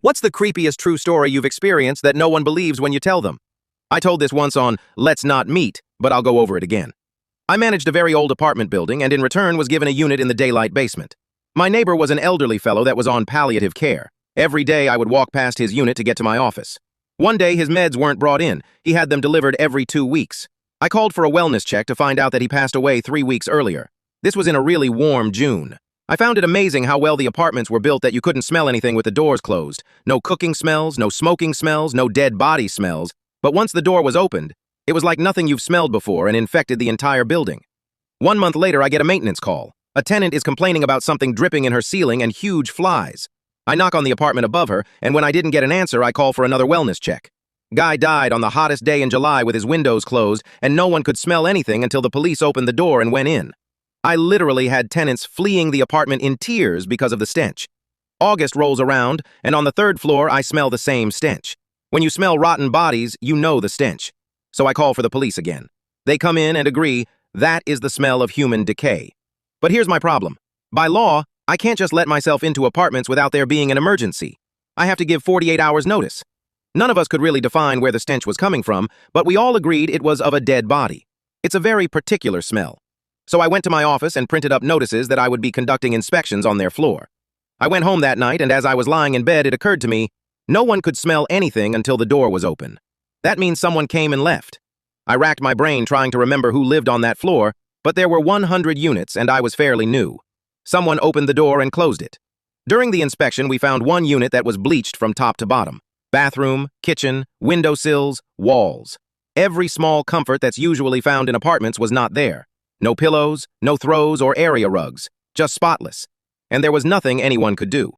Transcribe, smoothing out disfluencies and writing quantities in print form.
What's the creepiest true story you've experienced that no one believes when you tell them? I told this once on Let's Not Meet, but I'll go over it again. I managed a very old apartment building and in return was given a unit in the daylight basement. My neighbor was an elderly fellow that was on palliative care. Every day I would walk past his unit to get to my office. One day his meds weren't brought in. He had them delivered every 2 weeks. I called for a wellness check to find out that he passed away 3 weeks earlier. This was in a really warm June. I found it amazing how well the apartments were built that you couldn't smell anything with the doors closed. No cooking smells, no smoking smells, no dead body smells. But once the door was opened, it was like nothing you've smelled before and infected the entire building. 1 month later, I get a maintenance call. A tenant is complaining about something dripping in her ceiling and huge flies. I knock on the apartment above her, and when I didn't get an answer, I call for another wellness check. Guy died on the hottest day in July with his windows closed, and no one could smell anything until the police opened the door and went in. I literally had tenants fleeing the apartment in tears because of the stench. August rolls around, and on the 3rd floor, I smell the same stench. When you smell rotten bodies, you know the stench. So I call for the police again. They come in and agree that is the smell of human decay. But here's my problem. By law, I can't just let myself into apartments without there being an emergency. I have to give 48 hours notice. None of us could really define where the stench was coming from, but we all agreed it was of a dead body. It's a very particular smell. So I went to my office and printed up notices that I would be conducting inspections on their floor. I went home that night, and as I was lying in bed, it occurred to me, no one could smell anything until the door was open. That means someone came and left. I racked my brain trying to remember who lived on that floor, but there were 100 units and I was fairly new. Someone opened the door and closed it. During the inspection, we found one unit that was bleached from top to bottom. Bathroom, kitchen, windowsills, walls. Every small comfort that's usually found in apartments was not there. No pillows, no throws or area rugs, just spotless. And there was nothing anyone could do.